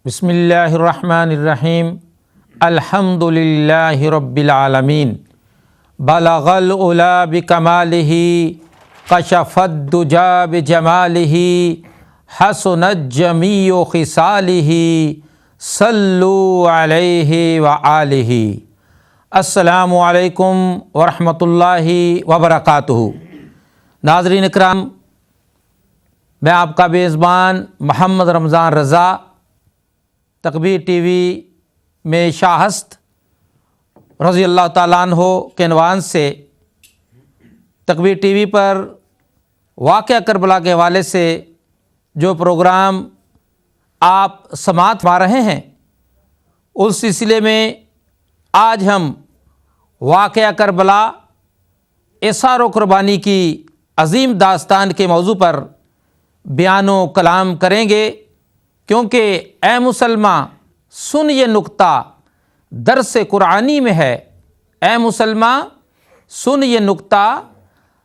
بسم اللہ الرحمن الرحیم الحمد للہ رب العالمین بلغ العلا بکمالہ کشف الدجی بجمالہ حسنت جمیع خصالہ صلوا علیہ وآلہ۔ السلام علیکم ورحمۃ اللہ وبرکاتہ۔ ناظرین اکرام، میں آپ کا میزبان محمد رمضان رضا تکبیر ٹی وی میں شاہ ہست رضی اللہ تعالیٰ عنہ کے عنوان سے تکبیر ٹی وی پر واقعہ کربلا کے حوالے سے جو پروگرام آپ سماعت فرما رہے ہیں، اس سلسلے میں آج ہم واقعہ کربلا اثار و قربانی کی عظیم داستان کے موضوع پر بیان و کلام کریں گے، کیونکہ اے مسلمان سن یہ نکتہ درس قرآنی میں ہے۔ اے مسلمان سن یہ نکتہ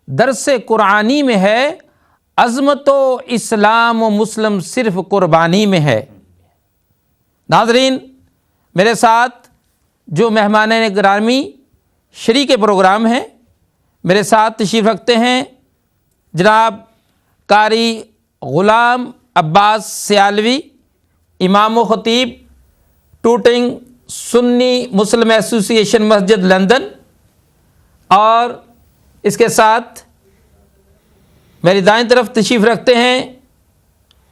درس قرآنی میں ہے، عظمت و اسلام و مسلم صرف قربانی میں ہے۔ ناظرین، میرے ساتھ جو مہمان گرامی شریک پروگرام ہیں، میرے ساتھ تشریف رکھتے ہیں جناب قاری غلام عباس سیالوی، امام و خطیب ٹوٹنگ سنی مسلم ایسوسی ایشن مسجد لندن، اور اس کے ساتھ میری دائیں طرف تشریف رکھتے ہیں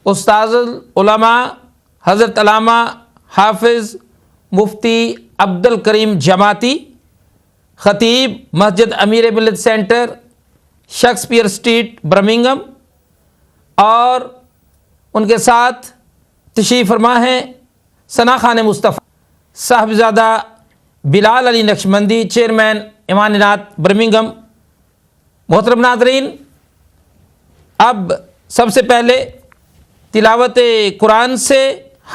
استاذ العلماء حضرت علامہ حافظ مفتی عبد الکریم جماعتی، خطیب مسجد امیر ملت سینٹر شیکسپیئر اسٹریٹ برمنگھم، اور ان کے ساتھ تشریف فرما ہیں ثنا خان مصطفیٰ صاحبزادہ بلال علی نقشبندی، چیئرمین ایمانات برمنگھم۔ محترم ناظرین، اب سب سے پہلے تلاوت قرآن سے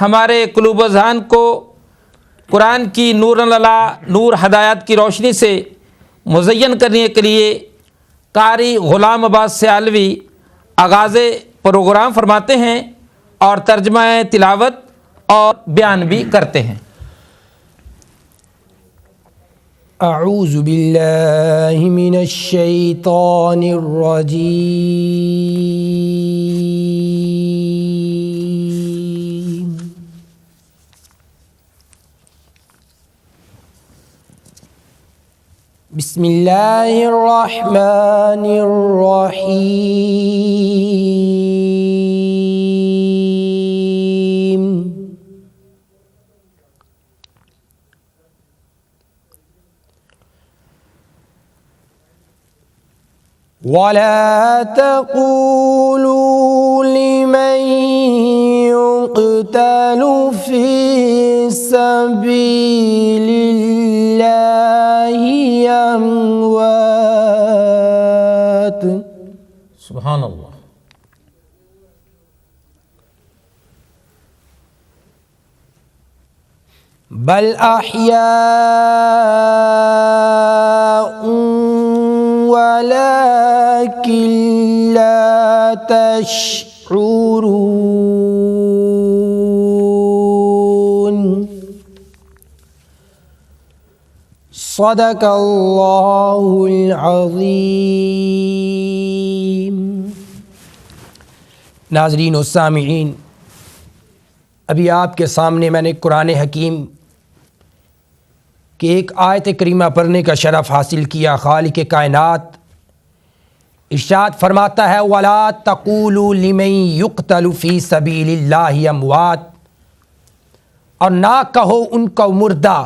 ہمارے قلوب و اذہان کو قرآن کی نور اللہ نور ہدایات کی روشنی سے مزین کرنے کے لیے قاری غلام عباس سیالوی آغاز پروگرام فرماتے ہیں اور ترجمہ تلاوت اور بیان بھی کرتے ہیں۔ اعوذ باللہ من الشیطان الرجیم، بسم اللہ الرحمن الرحیم۔ وَلَا تَقُولُوا لِمَن يُقْتَلُ فِي سَبِيلِ اللَّهِ أَمْوَاتٌ سبحان اللہ۔ بل أحياء ولكن لا تشعرون۔ صدق اللہ العظیم۔ ناظرین و سامعین، ابھی آپ کے سامنے میں نے قرآن حکیم کہ ایک آیت کریمہ پڑھنے کا شرف حاصل کیا۔ خالق کائنات ارشاد فرماتا ہے وَلَا تَقُولُوا لِمَن يُقْتَلُ فِي سَبِيلِ اللَّهِ أَمْوَاتٌ، اور نہ کہو ان کو مردہ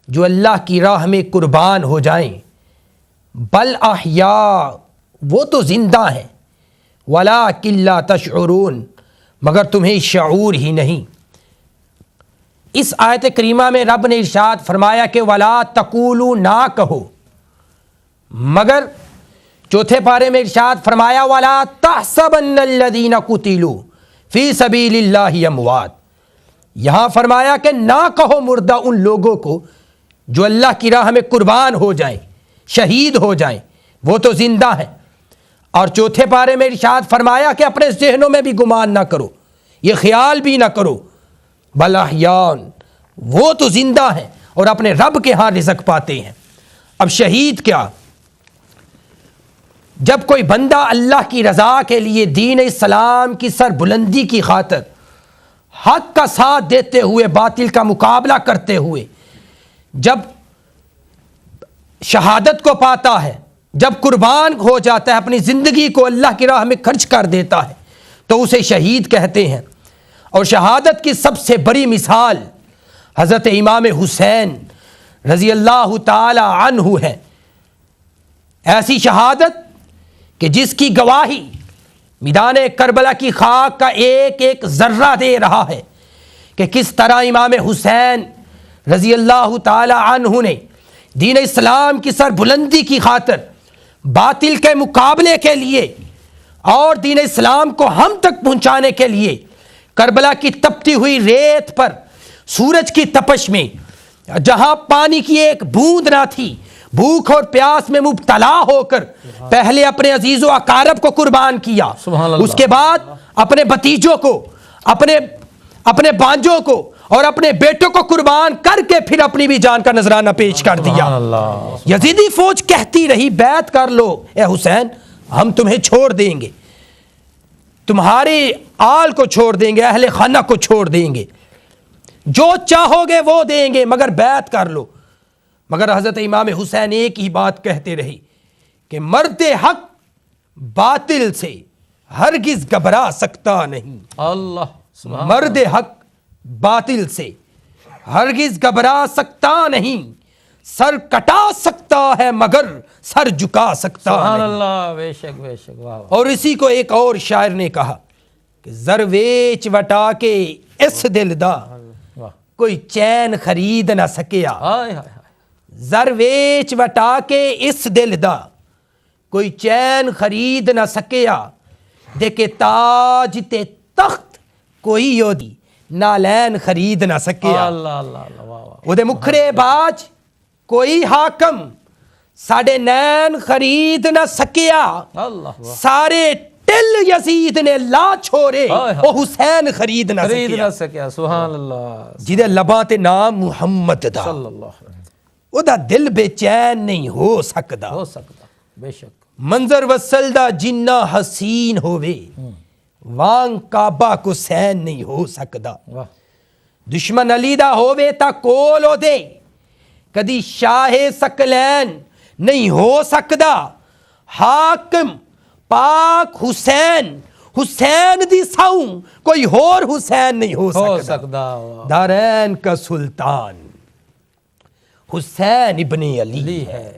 جو اللہ کی راہ میں قربان ہو جائیں، بل احیاء، وہ تو زندہ ہیں، وَلَٰكِن لَا تَشْعُرُونَ، مگر تمہیں شعور ہی نہیں۔ اس آیت کریمہ میں رب نے ارشاد فرمایا کہ وَلَا تَقُولُوا، نہ کہو، مگر چوتھے پارے میں ارشاد فرمایا وَلَا تَحْسَبَنَّ الَّذِينَ قُتِلُوا فِي سَبِيلِ اللَّهِ أَمْوَاتٌ، یہاں فرمایا کہ نہ کہو مردہ ان لوگوں کو جو اللہ کی راہ میں قربان ہو جائیں، شہید ہو جائیں، وہ تو زندہ ہیں۔ اور چوتھے پارے میں ارشاد فرمایا کہ اپنے ذہنوں میں بھی گمان نہ کرو، یہ خیال بھی نہ کرو، بل احیاء، وہ تو زندہ ہیں اور اپنے رب کے ہاں رزق پاتے ہیں۔ اب شہید کیا؟ جب کوئی بندہ اللہ کی رضا کے لیے دین اسلام کی سر بلندی کی خاطر حق کا ساتھ دیتے ہوئے باطل کا مقابلہ کرتے ہوئے جب شہادت کو پاتا ہے، جب قربان ہو جاتا ہے، اپنی زندگی کو اللہ کی راہ میں خرچ کر دیتا ہے، تو اسے شہید کہتے ہیں۔ اور شہادت کی سب سے بڑی مثال حضرت امام حسین رضی اللہ تعالی عنہ ہے۔ ایسی شہادت کہ جس کی گواہی میدان کربلا کی خاک کا ایک ایک ذرہ دے رہا ہے کہ کس طرح امام حسین رضی اللہ تعالی عنہ نے دین اسلام کی سر بلندی کی خاطر باطل کے مقابلے کے لیے اور دین اسلام کو ہم تک پہنچانے کے لیے کربلا کی تپتی ہوئی ریت پر سورج کی تپش میں جہاں پانی کی ایک بوند نہ تھی، بھوک اور پیاس میں مبتلا ہو کر پہلے اپنے عزیز و اقارب کو قربان کیا، اس کے بعد اپنے بھتیجوں کو، اپنے بانجوں کو اور اپنے بیٹوں کو قربان کر کے پھر اپنی بھی جان کا نذرانہ پیش کر دیا۔ یزیدی فوج کہتی رہی بیعت کر لو اے حسین، ہم تمہیں چھوڑ دیں گے، تمہارے آل کو چھوڑ دیں گے، اہل خانہ کو چھوڑ دیں گے، جو چاہو گے وہ دیں گے، مگر بیعت کر لو۔ مگر حضرت امام حسین ایک ہی بات کہتے رہی کہ مرد حق باطل سے ہرگز گھبرا سکتا نہیں۔ اللہ، مرد حق باطل سے ہرگز گھبرا سکتا نہیں، سر کٹا سکتا ہے مگر سر جھکا سکتا نہیں۔ اللہ، بے شک بے شک، واہ۔ اور اسی کو ایک اور شاعر نے کہا کہ زر ویچ وٹا کے اس دل دا کوئی چین خرید نہ سکیا، زر ویچ وٹا کے اس دل دا کوئی چین خرید نہ سکیا، دیکھے تاج تے تخت کوئی یودی نالین خرید نہ سکیا۔ وہ دے مکھرے باج کوئی حاکم ساڑے نین خرید نہ سکیا، سارے ٹل یزید نے لا چھوڑے وہ حسین خرید نہ سکیا۔ سبحان اللہ، جیدے لباں تے نام محمد دا، او دا دل بے چین نہیں ہو سکدا، بے شک۔ منظر وصل دا جنہ حسین ہووے وانگ کعبہ کو سین نہیں ہو سکدا، دشمن علی دا ہووے تا کولو دے کدی شاہ سکلین نہیں ہو سکدا، حاکم پاک حسین، حسین دی ساؤں کوئی اور حسین نہیں ہو سکدا، دارین کا سلطان حسین ابن علی ہے،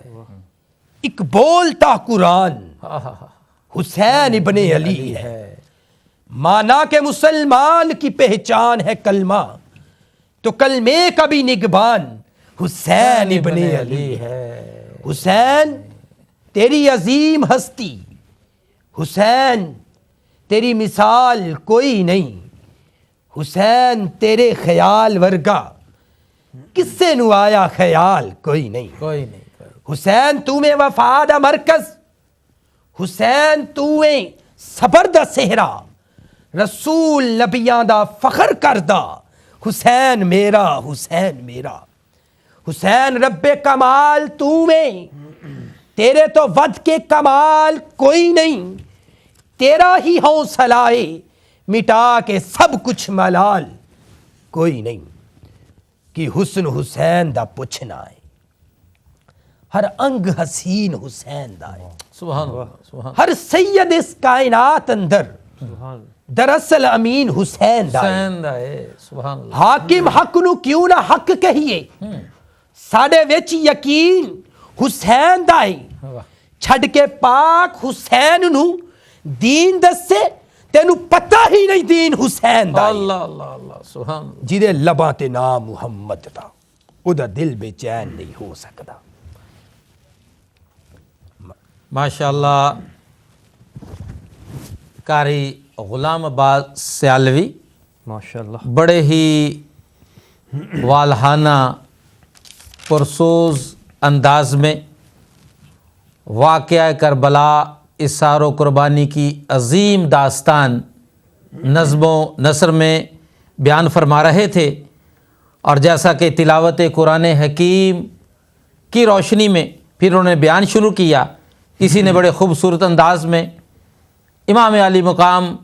ایک بولتا قرآن حسین ابن علی ہے، مانا کہ مسلمان کی پہچان ہے کلمہ تو کلمے کا بھی نگبان حسین ابن علی ہے۔ حسین تیری عظیم ہستی، حسین تیری مثال کوئی نہیں، حسین تیرے خیال ورگا کس سے نو آیا خیال کوئی نہیں، کوئی نہیں۔ حسین تو میں وفا دا مرکز، حسین تو میں صبر دا صحرا، رسول نبیاں دا فخر کردہ، حسین میرا حسین میرا، حسین رب کمال تو میں، تیرے تو ود کے کمال کوئی نہیں، تیرا ہی حوصلہ مٹا کے سب کچھ ملال کوئی نہیں، کہ حسن حسین دا پوچھنا ہے، ہر انگ حسین حسین دا ہے، سبحان اللہ، ہر سید اس کائنات اندر دراصل امین حسین دا ہے، سبحان اللہ۔ حاکم حق نو کیوں نہ حق کہیے، ساڑے ویچ یقین حسین دا ہے، چھڑ کے پاک حسین نو دین دسے تینو پتہ ہی نہیں دین حسین دا ہے، اللہ اللہ اللہ، سبحان اللہ۔ جیدے لباں تے نام محمد دا او دا دل بے چین نہیں ہو سکدا۔ ماشاءاللہ، قاری غلام عباس سیالوی ماشاءاللہ بڑے ہی والہانہ پرسوز انداز میں واقعہ کربلا اثار و قربانی کی عظیم داستان نظم و نثر میں بیان فرما رہے تھے، اور جیسا کہ تلاوت قرآن حکیم کی روشنی میں پھر انہوں نے بیان شروع کیا، کسی نے بڑے خوبصورت انداز میں امام علی مقام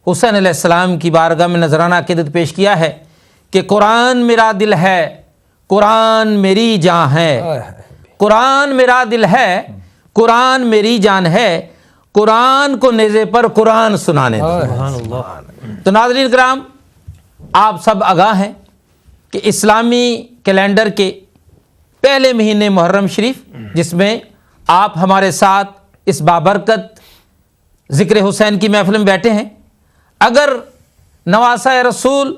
حسین علیہ السلام کی بارگاہ میں نذرانہ عقیدت پیش کیا ہے کہ قرآن میرا دل ہے، قرآن میری جان ہے، قرآن میرا دل ہے، قرآن میری جان ہے، قرآن کو نیزے پر قرآن سنانے دو۔ تو ناظرین کرام، آپ سب آگاہ ہیں کہ اسلامی کیلنڈر کے پہلے مہینے محرم شریف، جس میں آپ ہمارے ساتھ اس بابرکت ذکر حسین کی محفل میں بیٹھے ہیں، اگر نواسہ رسول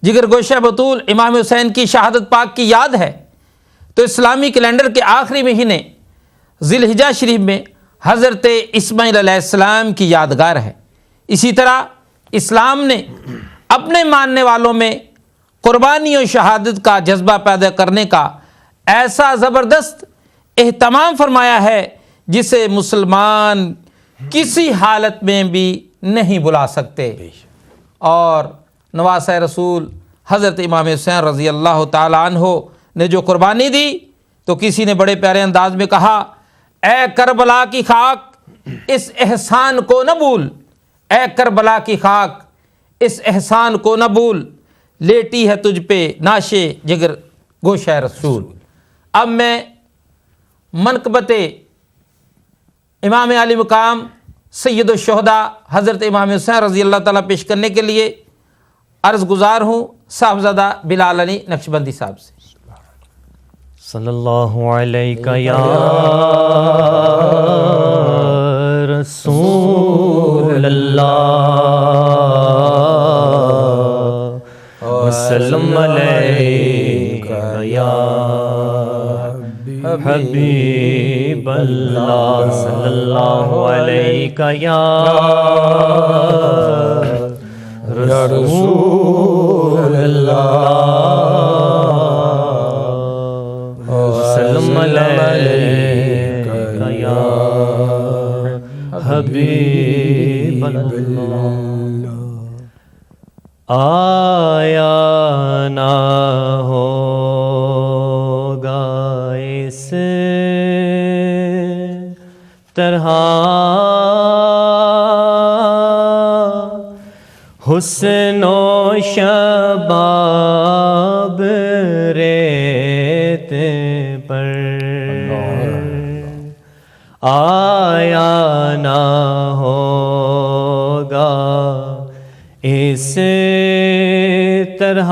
جگر گوشہ بطول امام حسین کی شہادت پاک کی یاد ہے تو اسلامی کیلنڈر کے آخری مہینے ذی الحجہ شریف میں حضرت اسماعیل علیہ السلام کی یادگار ہے۔ اسی طرح اسلام نے اپنے ماننے والوں میں قربانی و شہادت کا جذبہ پیدا کرنے کا ایسا زبردست اہتمام فرمایا ہے جسے مسلمان کسی حالت میں بھی نہیں بلا سکتے۔ اور نواسہ رسول حضرت امام حسین رضی اللہ تعالی عنہ نے جو قربانی دی تو کسی نے بڑے پیارے انداز میں کہا، اے کربلا کی خاک اس احسان کو نہ بھول، اے کربلا کی خاک اس احسان کو نہ بھول، لیٹی ہے تجھ پہ ناشے جگر گوشہ رسول۔ اب میں منقبت امام علی مقام سید الشہداء حضرت امام حسین رضی اللہ تعالیٰ پیش کرنے کے لیے عرض گزار ہوں صاحبزادہ بلال علی نقشبندی صاحب سے۔ صلی اللہ علیہ یا رسول اللہ وسلم علیہ یا حبیب اللہ صلی اللہ علیہ یا رسول اللہ وسلم علیہ یا حبیب اللہ۔ آیا نہ ہوگا اس طرح حسن و شباب ریت پر، آیا نہ ہوگا اس طرح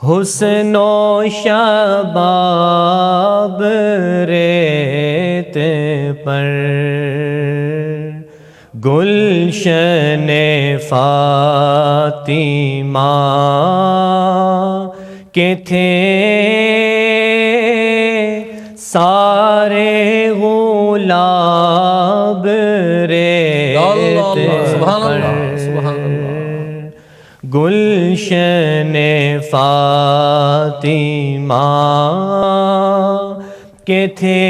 حسن و شباب ریت پر، گلشن فاطمہ کے تھے سارے غلاب ریت پر، گلشن فاطمہ کے تھے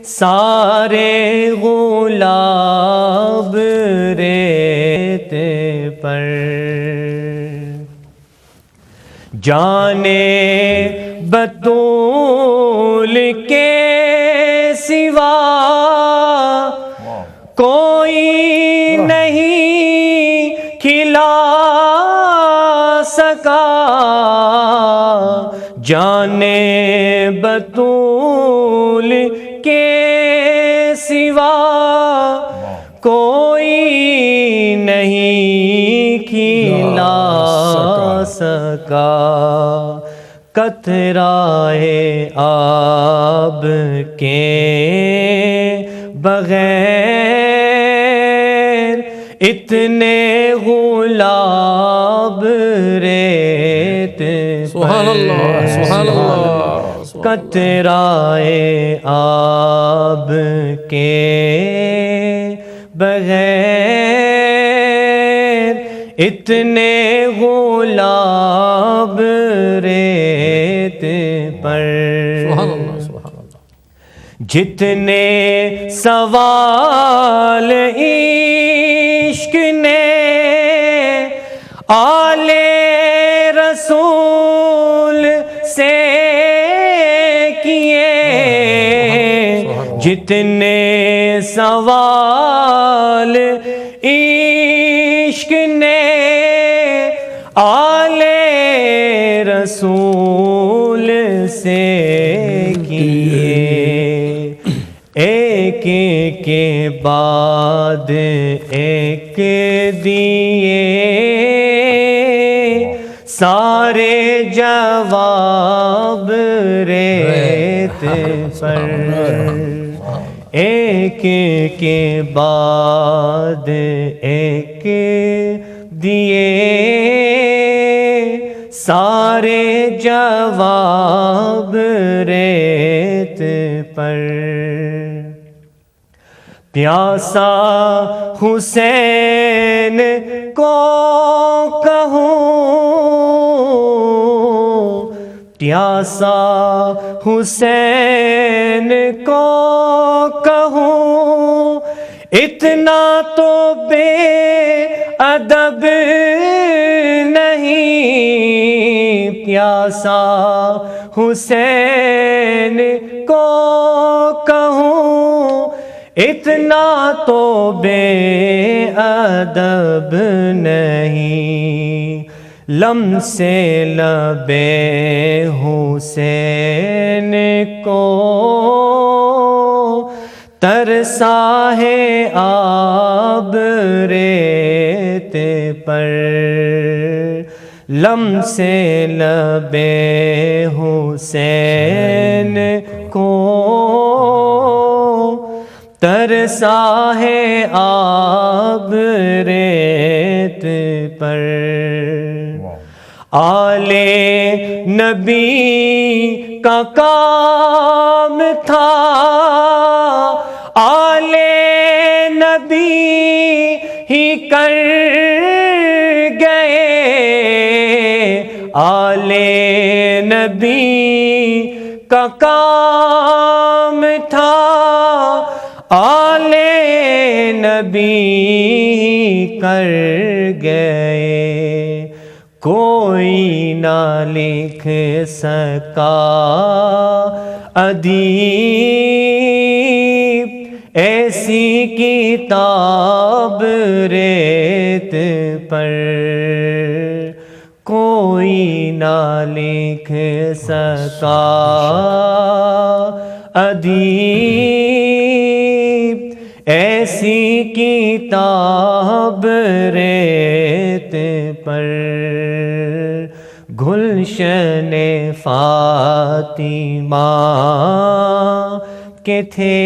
سارے غلاب ریت پر، جانے بطول کے سوا کوئی نہیں کھلا سکا، جانے بطول کے سوا کوئی نہیں کھلا سکا، قطرۂ آب کے بغیر اتنے غلاب ریت سبحان اللہ، سبحان اللہ، قطرۂ آب کے بغیر اتنے غلاب ریت پر سبحان اللہ سبحان اللہ. جتنے سوال عشق نے آل رسول سے کیے، جتنے سوال عشق نے آل رسول سے کیے، ایک کے بعد ایک دیے سارے جواب ریت پر، ایک کے بعد ایک دیے سارے جواب ریت پر. پیاسا حسین کو کہوں، پیاسا حسین کو کہوں، اتنا تو بے ادب نہیں، پیاسا حسین کو کہوں، اتنا تو بے ادب نہیں، لمس لبے حسین کو ترسا ہے آب ریت پر، لمس لبے حسین کو ترسا ہے آب ریت پر. آل نبی کا کام تھا، آل نبی ہی کر گئے، آل نبی کا کام تھا، آل نبی کر گئے، کوئی نہ لکھ سکا ادیب ایسی کتاب ریت پر، کوئی نہ لکھ سکا ادیب ایسی کتاب ریت پر. گلشن فاطمہ کے تھے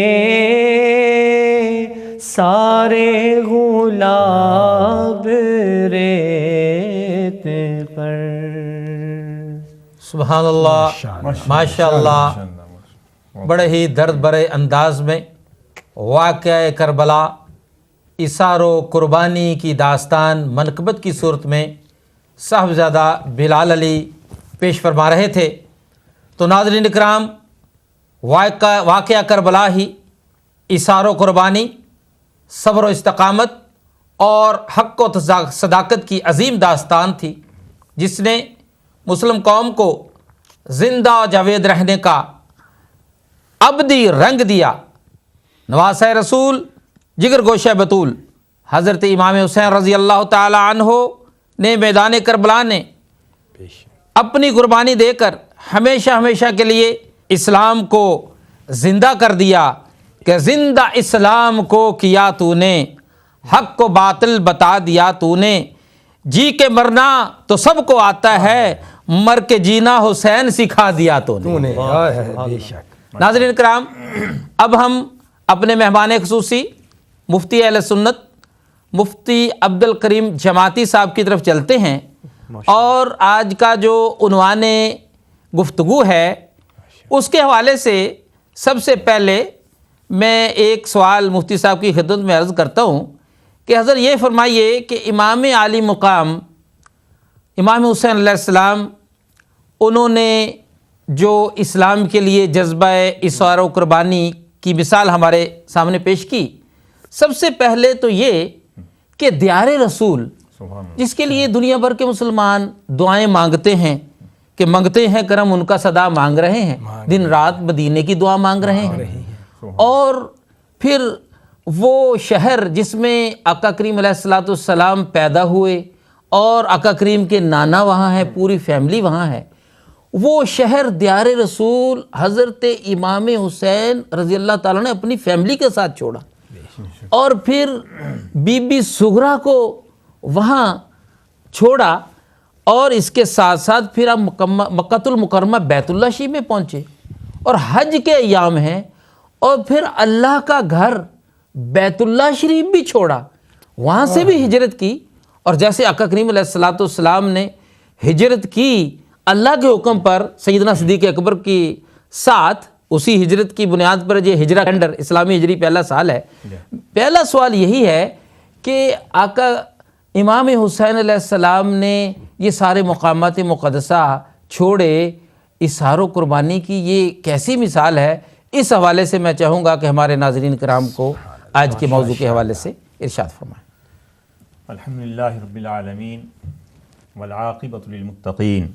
سارے گلاب ریت پر. سبحان اللہ ماشاء اللہ. بڑے ہی درد بھرے انداز میں واقعہ کربلا، اثار و قربانی کی داستان منقبت کی صورت میں صاحبزادہ بلال علی پیش فرما رہے تھے. تو ناظرین اکرام، واقعہ کربلا ہی اثار و قربانی، صبر و استقامت اور حق و صداقت کی عظیم داستان تھی، جس نے مسلم قوم کو زندہ و جاوید رہنے کا ابدی رنگ دیا. نواسہ رسول، جگر گوشہ بطول حضرت امام حسین رضی اللہ تعالی عنہ نے میدان کربلا نے اپنی قربانی دے کر ہمیشہ ہمیشہ کے لیے اسلام کو زندہ کر دیا کہ زندہ اسلام کو کیا تو نے، حق کو باطل بتا دیا تو نے، جی کے مرنا تو سب کو آتا ہے، مر کے جینا حسین سکھا دیا تو نے. بے شک. ناظرین کرام، اب ہم اپنے مہمان خصوصی مفتی اہل سنت مفتی عبد الکریم جماعتی صاحب کی طرف چلتے ہیں، اور آج کا جو عنوان گفتگو ہے اس کے حوالے سے سب سے پہلے میں ایک سوال مفتی صاحب کی خدمت میں عرض کرتا ہوں کہ حضرت یہ فرمائیے کہ امام عالی مقام امام حسین علیہ السلام انہوں نے جو اسلام کے لیے جذبہ اظہار و قربانی کی مثال ہمارے سامنے پیش کی، سب سے پہلے تو یہ کہ دیار رسول، جس کے لیے دنیا بھر کے مسلمان دعائیں مانگتے ہیں کہ منگتے ہیں کرم ان کا صدا مانگ رہے ہیں، دن رات مدینے کی دعا مانگ رہے ہیں، اور پھر وہ شہر جس میں آقا کریم علیہ الصلوۃ والسلام پیدا ہوئے اور آقا کریم کے نانا وہاں ہیں، پوری فیملی وہاں ہے، وہ شہر دیار رسول حضرت امام حسین رضی اللہ تعالیٰ نے اپنی فیملی کے ساتھ چھوڑا، اور پھر بی بی سغرا کو وہاں چھوڑا، اور اس کے ساتھ ساتھ پھر آپ مکۃ المکرمہ بیت اللہ شریف میں پہنچے اور حج کے ایام ہیں، اور پھر اللہ کا گھر بیت اللہ شریف بھی چھوڑا، وہاں سے بھی ہجرت کی، اور جیسے آقا کریم علیہ الصلوۃ والسلام نے ہجرت کی اللہ کے حکم پر سیدنا صدیق اکبر کی ساتھ، اسی ہجرت کی بنیاد پر یہ ہجرہ کیلنڈر اسلامی ہجری پہلا سال ہے۔ پہلا سوال یہی ہے کہ آقا امام حسین علیہ السلام نے یہ سارے مقامات مقدسہ چھوڑے اظہار و قربانی کی، یہ کیسی مثال ہے؟ اس حوالے سے میں چاہوں گا کہ ہمارے ناظرین کرام کو آج کے موضوع کے حوالے سے ارشاد فرمائیں۔ الحمدللہ رب العالمین والعاقبۃ للمتقین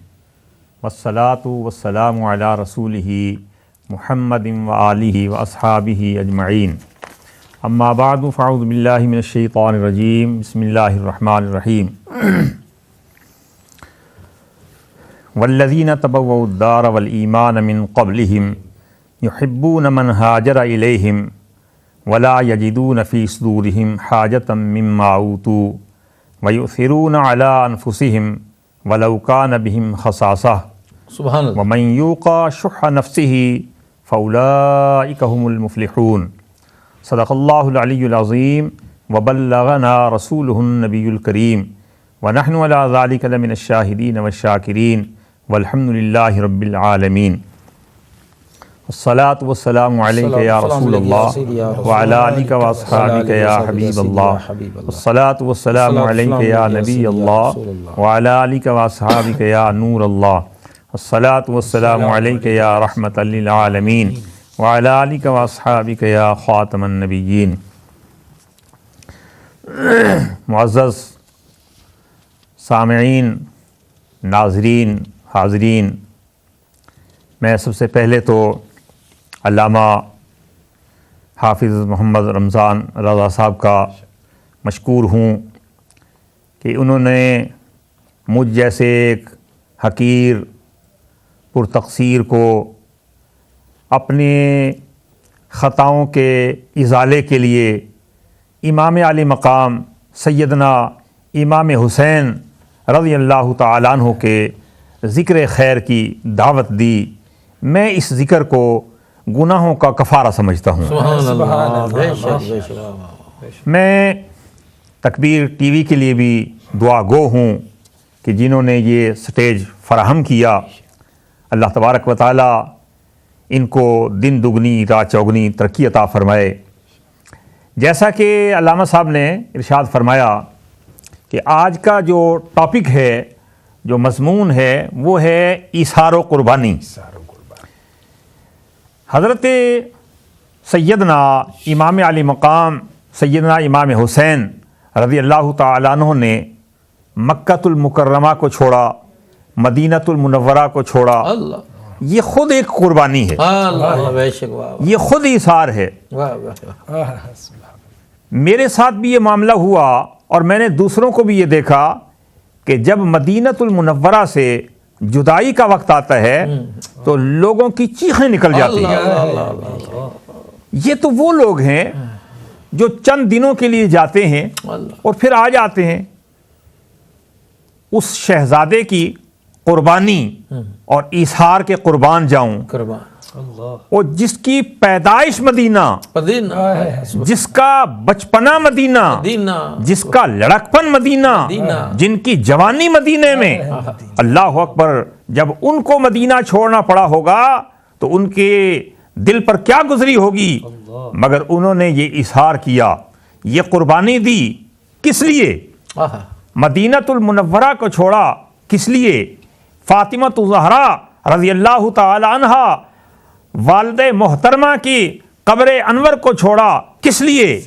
والصلاۃ والسلام علی رسولہ محمد وآلہ واصحابہ اجمعین، اما بعد فاعوذ باللہ من الشیطان الرجیم، بسم اللہ الرحمن الرحیم۔ والذین تبوؤوا الدار والایمان من قبلہم یحبون من ہاجر الیہم ولا یجدون فی صدورہم حاجۃ مما اوتوا ویؤثرون علی انفسہم ولو کان بہم خصاصہ سبحان اللہ۔ ومن یوق شح نفسہ فاولئک هم المفلحون۔ صدق اللہ العلی العظیم وبلغنا رسولہ النبی الکریم ونحن علی ذلک لمن الشاہدین والشاکرین والحمد للہ رب العالمین۔ الصلاۃ والسلام علیک یا رسول اللہ وعلی آلک واصحابک یا حبیب اللہ۔ الصلاۃ والسلام علیک یا نبی اللہ وعلی آلک واصحابک یا نور اللہ۔ الصلاۃ والسلام علیک یا رحمۃ للعالمین وعلی آلک واصحابک یا خاتم النبیین۔ معزز سامعین، ناظرین، حاضرین، میں سب سے پہلے تو علامہ حافظ محمد رمضان رضا صاحب کا مشکور ہوں کہ انہوں نے مجھ جیسے ایک حقیر پرتقصیر کو اپنے خطاؤں کے ازالے کے لیے امام عالی مقام سیدنا امام حسین رضی اللہ تعالیٰ عنہ کے ذکر خیر کی دعوت دی۔ میں اس ذکر کو گناہوں کا کفارہ سمجھتا ہوں۔ سبحان اللہ، بے شک بے شک۔ میں تکبیر ٹی وی کے لیے بھی دعا گو ہوں کہ جنہوں نے یہ سٹیج فراہم کیا، اللہ تبارک و تعالی ان کو دن دگنی رات چوگنی ترقی عطا فرمائے۔ جیسا کہ علامہ صاحب نے ارشاد فرمایا کہ آج کا جو ٹاپک ہے، جو مضمون ہے، وہ ہے ایثار و قربانی۔ حضرت سیدنا امام علی مقام سیدنا امام حسین رضی اللہ تعالیٰ عنہ نے مکۃ المکرمہ کو چھوڑا، مدینۃ المنورہ کو چھوڑا، اللہ، یہ خود ایک قربانی ہے، اللہ، بے شک، واہ یہ خود ایثار ہے۔ واہ واہ۔ میرے ساتھ بھی یہ معاملہ ہوا، اور میں نے دوسروں کو بھی یہ دیکھا کہ جب مدینۃ المنورہ سے جدائی کا وقت آتا ہے تو لوگوں کی چیخیں نکل جاتی ہیں۔ یہ تو وہ لوگ ہیں جو چند دنوں کے لیے جاتے ہیں اور پھر آ جاتے ہیں۔ اس شہزادے کی قربانی اور ایثار کے قربان جاؤں، قربان اور جس کی پیدائش مدینہ، مدینہ، جس کا بچپنا مدینہ، مدینہ، جس کا لڑکپن مدینہ، جن کی جوانی مدینے میں، اللہ اکبر، جب ان کو مدینہ چھوڑنا پڑا ہوگا تو ان کے دل پر کیا گزری ہوگی۔ مگر انہوں نے یہ اظہار کیا، یہ قربانی دی، کس لیے؟ مدینۃ المنورہ کو چھوڑا، کس لیے؟ فاطمہ الزہرا رضی اللہ تعالی عنہ والد محترمہ کی قبر انور کو چھوڑا، کس لیے؟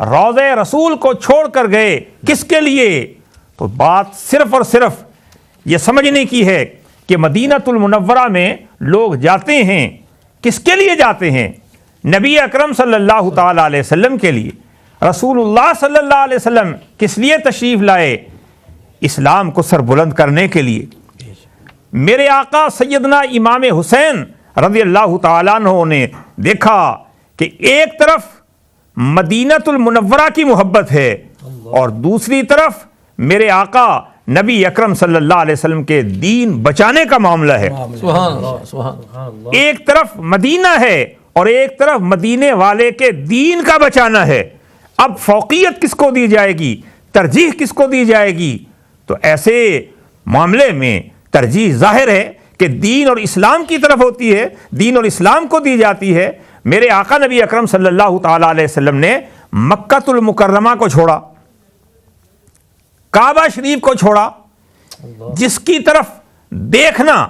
روضہ رسول کو چھوڑ کر گئے، کس کے لیے؟ تو بات صرف اور صرف یہ سمجھنے کی ہے کہ مدینۃ المنورہ میں لوگ جاتے ہیں، کس کے لیے جاتے ہیں؟ نبی اکرم صلی اللہ تعالی علیہ وسلم کے لیے۔ رسول اللہ صلی اللہ علیہ وسلم کس لیے تشریف لائے؟ اسلام کو سر بلند کرنے کے لیے۔ میرے آقا سیدنا امام حسین رضی اللہ تعالیٰ عنہ نے دیکھا کہ ایک طرف مدینۃ المنورہ کی محبت ہے اور دوسری طرف میرے آقا نبی اکرم صلی اللہ علیہ وسلم کے دین بچانے کا معاملہ ہے۔ سبحان اللہ، سبحان اللہ۔ ایک طرف مدینہ ہے اور ایک طرف مدینے والے کے دین کا بچانا ہے۔ اب فوقیت کس کو دی جائے گی، ترجیح کس کو دی جائے گی؟ تو ایسے معاملے میں ترجیح ظاہر ہے کہ دین اور اسلام کی طرف ہوتی ہے، دین اور اسلام کو دی جاتی ہے۔ میرے آقا نبی اکرم صلی اللہ تعالی علیہ وسلم نے مکہ المکرمہ کو چھوڑا، کعبہ شریف کو چھوڑا، جس کی طرف دیکھنا،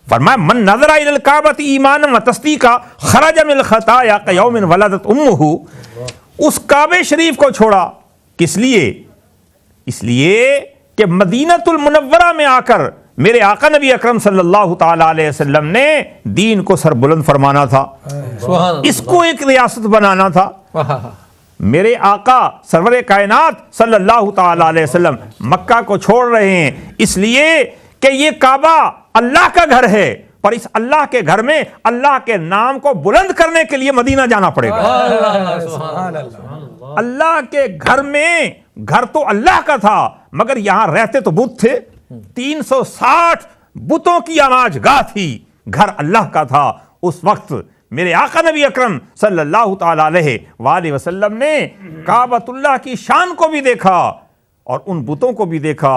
فرمایا من نظر الی الکعبۃ ایمانا و تصدیقا خرج من الخطایا کیوم ولدت امہ، اس کعبہ شریف کو چھوڑا، کس لیے؟ اس لیے کہ مدینۃ المنورہ میں آ کر میرے آقا نبی اکرم صلی اللہ تعالی علیہ وسلم نے دین کو سر بلند فرمانا تھا، سبحان اللہ۔ اس کو ایک ریاست بنانا تھا۔ میرے آقا سرور کائنات صلی اللہ تعالی علیہ وسلم مکہ کو چھوڑ رہے ہیں اس لیے کہ یہ کعبہ اللہ کا گھر ہے، پر اس اللہ کے گھر میں اللہ کے نام کو بلند کرنے کے لیے مدینہ جانا پڑے گا۔ اللہ کے گھر میں، گھر تو اللہ کا تھا مگر یہاں رہتے تو بت تھے، 360 بتوں کی آماج گاہ تھی، گھر اللہ کا تھا۔ اس وقت میرے آقا نبی اکرم صلی اللہ تعالی علیہ وآلہ وسلم نے کعبۃ اللہ کی شان کو بھی دیکھا اور ان بتوں کو بھی دیکھا،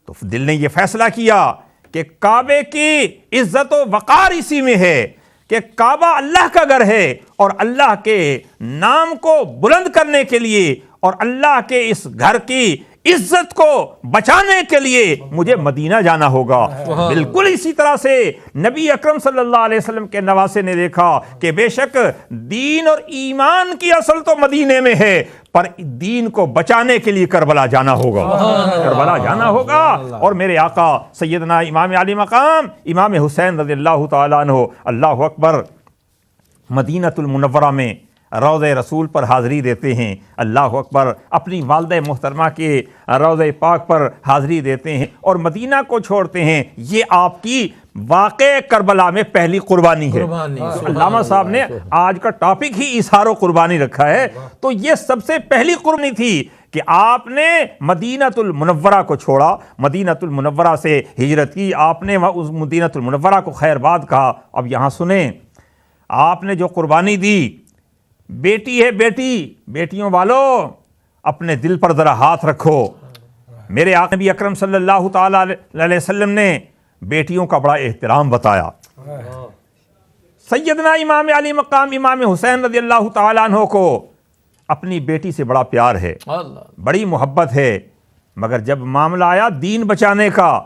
تو دل نے یہ فیصلہ کیا کہ کعبے کی عزت و وقار اسی میں ہے کہ کعبہ اللہ کا گھر ہے اور اللہ کے نام کو بلند کرنے کے لیے اور اللہ کے اس گھر کی عزت کو بچانے کے لیے مجھے مدینہ جانا ہوگا۔ بالکل اسی طرح سے نبی اکرم صلی اللہ علیہ وسلم کے نواسے نے دیکھا کہ بے شک دین اور ایمان کی اصل تو مدینے میں ہے، پر دین کو بچانے کے لیے کربلا جانا ہوگا، کربلا جانا ہوگا۔ اور میرے آقا سیدنا امام علی مقام امام حسین رضی اللہ تعالیٰ عنہ، اللہ اکبر، مدینۃ المنورہ میں روضہ رسول پر حاضری دیتے ہیں، اللہ اکبر، اپنی والدہ محترمہ کے روضہ پاک پر حاضری دیتے ہیں اور مدینہ کو چھوڑتے ہیں۔ یہ آپ کی واقع کربلا میں پہلی قربانی ہے۔ علامہ صاحب نے آج کا ٹاپک ہی اظہار و قربانی رکھا ہے، تو یہ سب سے پہلی قربانی تھی کہ آپ نے مدینۃ المنورہ کو چھوڑا، مدینۃ المنورہ سے ہجرت کی، آپ نے اس مدینۃ المنورہ کو خیر باد کہا۔ اب یہاں سنیں، آپ نے جو قربانی دی، بیٹی ہے بیٹی، بیٹیوں والو اپنے دل پر ذرا ہاتھ رکھو۔ میرے آقا نبی اکرم صلی اللہ تعالی علیہ وسلم نے بیٹیوں کا بڑا احترام بتایا۔ سیدنا امام علی مقام امام حسین رضی اللہ تعالیٰ عنہ کو اپنی بیٹی سے بڑا پیار ہے، بڑی محبت ہے، مگر جب معاملہ آیا دین بچانے کا،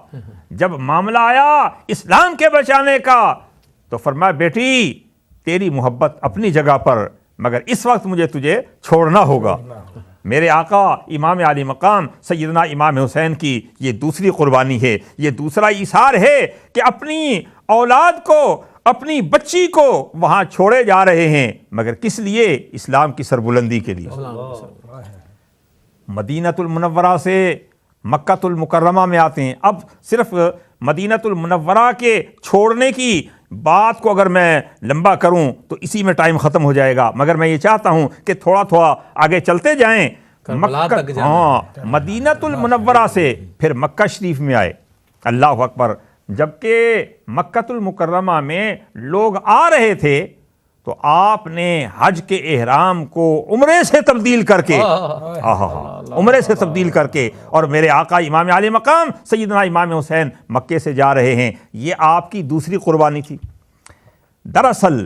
جب معاملہ آیا اسلام کے بچانے کا، تو فرمایا بیٹی تیری محبت اپنی جگہ پر، مگر اس وقت مجھے تجھے چھوڑنا ہوگا۔ میرے آقا امام علی مقام سیدنا امام حسین کی یہ دوسری قربانی ہے، یہ دوسرا ایثار ہے کہ اپنی اولاد کو، اپنی بچی کو وہاں چھوڑے جا رہے ہیں، مگر کس لیے؟ اسلام کی سربلندی کے لیے۔ مدینۃ المنورہ سے مکہ المکرمہ میں آتے ہیں۔ اب صرف مدینۃ المنورہ کے چھوڑنے کی بات کو اگر میں لمبا کروں تو اسی میں ٹائم ختم ہو جائے گا، مگر میں یہ چاہتا ہوں کہ تھوڑا تھوڑا آگے چلتے جائیں۔ مدینۃ المنورہ سے پھر مکہ شریف میں آئے، اللہ اکبر۔ جبکہ مکہ المکرمہ میں لوگ آ رہے تھے تو آپ نے حج کے احرام کو عمرے سے تبدیل کر کے، عمرے سے تبدیل کر کے، اور میرے آقا امام علی مقام سیدنا امام حسین مکے سے جا رہے ہیں، یہ آپ کی دوسری قربانی تھی۔ دراصل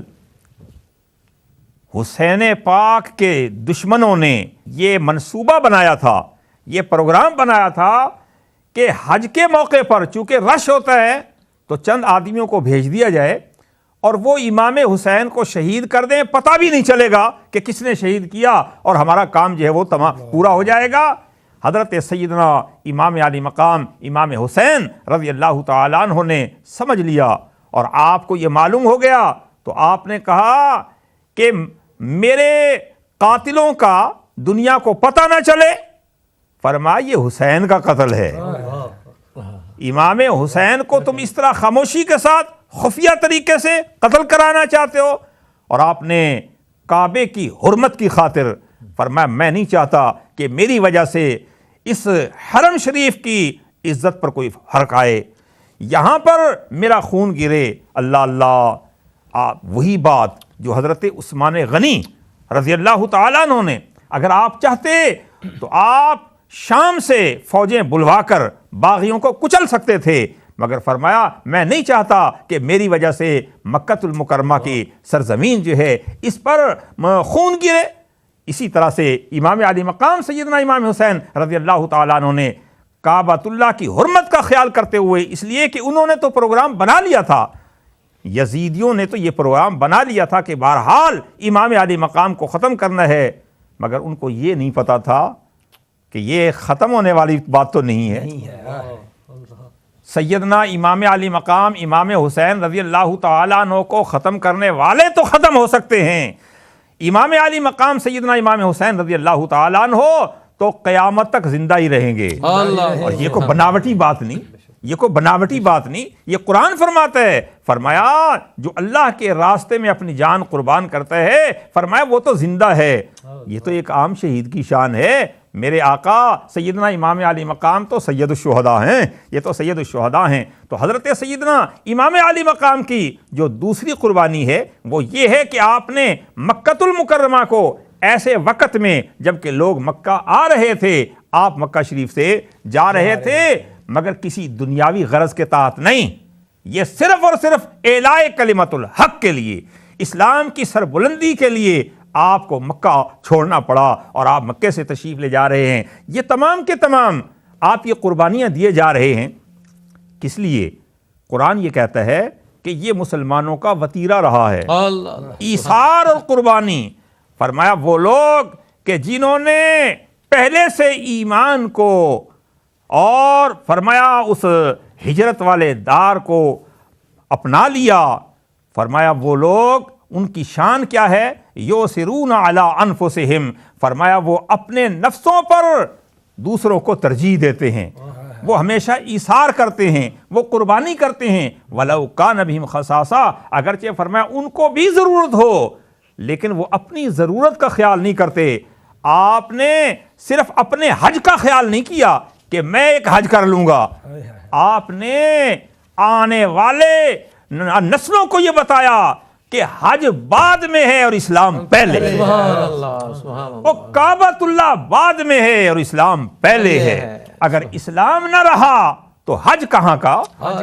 حسین پاک کے دشمنوں نے یہ منصوبہ بنایا تھا، یہ پروگرام بنایا تھا کہ حج کے موقع پر چونکہ رش ہوتا ہے تو چند آدمیوں کو بھیج دیا جائے اور وہ امام حسین کو شہید کر دیں، پتہ بھی نہیں چلے گا کہ کس نے شہید کیا، اور ہمارا کام جو ہے وہ تمام پورا ہو جائے گا۔ حضرت سیدنا امام علی مقام امام حسین رضی اللہ تعالیٰ عنہ نے سمجھ لیا، اور آپ کو یہ معلوم ہو گیا تو آپ نے کہا کہ میرے قاتلوں کا دنیا کو پتہ نہ چلے۔ فرمایا یہ حسین کا قتل ہے، امام حسین کو تم اس طرح خاموشی کے ساتھ خفیہ طریقے سے قتل کرانا چاہتے ہو، اور آپ نے کعبے کی حرمت کی خاطر فرمایا میں نہیں چاہتا کہ میری وجہ سے اس حرم شریف کی عزت پر کوئی فرق آئے، یہاں پر میرا خون گرے۔ اللہ اللہ، وہی بات جو حضرت عثمان غنی رضی اللہ تعالیٰ عنہ نے، اگر آپ چاہتے تو آپ شام سے فوجیں بلوا کر باغیوں کو کچل سکتے تھے، مگر فرمایا میں نہیں چاہتا کہ میری وجہ سے مکۃ المکرمہ کی سرزمین جو ہے اس پر خون گرے۔ اسی طرح سے امام علی مقام سیدنا امام حسین رضی اللہ تعالیٰ عنہ نے کعبۃ اللہ کی حرمت کا خیال کرتے ہوئے، اس لیے کہ انہوں نے تو پروگرام بنا لیا تھا، یزیدیوں نے تو یہ پروگرام بنا لیا تھا کہ بہرحال امام علی مقام کو ختم کرنا ہے، مگر ان کو یہ نہیں پتا تھا کہ یہ ختم ہونے والی بات تو نہیں ہے۔ سیدنا امام علی مقام امام حسین رضی اللہ تعالیٰ عنہ کو ختم کرنے والے تو ختم ہو سکتے ہیں، امام علی مقام سیدنا امام حسین رضی اللہ تعالیٰ عنہ تو قیامت تک زندہ ہی رہیں گے۔ اور یہ کوئی بناوٹی بات نہیں، یہ کوئی بناوٹی بات نہیں، یہ قرآن فرماتا ہے، فرمایا جو اللہ کے راستے میں اپنی جان قربان کرتا ہے، فرمایا وہ تو زندہ ہے۔ یہ تو ایک عام شہید کی شان ہے، میرے آقا سیدنا امام علی مقام تو سید الشہداء ہیں، یہ تو سید الشہداء ہیں۔ تو حضرت سیدنا امام علی مقام کی جو دوسری قربانی ہے وہ یہ ہے کہ آپ نے مکۃ المکرمہ کو ایسے وقت میں جب کہ لوگ مکہ آ رہے تھے، آپ مکہ شریف سے جا رہے تھے، مگر کسی دنیاوی غرض کے تحت نہیں، یہ صرف اور صرف اعلاء کلمت الحق کے لیے، اسلام کی سربلندی کے لیے آپ کو مکہ چھوڑنا پڑا، اور آپ مکے سے تشریف لے جا رہے ہیں۔ یہ تمام کے تمام آپ یہ قربانیاں دیے جا رہے ہیں، کس لیے؟ قرآن یہ کہتا ہے کہ یہ مسلمانوں کا وتیرہ رہا ہے، ایثار اور قربانی۔ فرمایا وہ لوگ کہ جنہوں نے پہلے سے ایمان کو اور فرمایا اس ہجرت والے دار کو اپنا لیا، فرمایا وہ لوگ ان کی شان کیا ہے؟ یؤثرون علی انفسہم، فرمایا وہ اپنے نفسوں پر دوسروں کو ترجیح دیتے ہیں، وہ ہمیشہ ایثار کرتے ہیں، وہ قربانی کرتے ہیں۔ وَلَوْ كَانَ بِهِمْ خَصَاصَةٌ، اگرچہ فرمایا ان کو بھی ضرورت ہو، لیکن وہ اپنی ضرورت کا خیال نہیں کرتے۔ آپ نے صرف اپنے حج کا خیال نہیں کیا کہ میں ایک حج کر لوں گا، آپ نے آنے والے نسلوں کو یہ بتایا کہ حج بعد میں ہے اور اسلام پہلے ہے، وہ کعبۃ اللہ بعد میں ہے اور اسلام پہلے ہے۔ اگر اسلام نہ رہا تو حج کہاں کا،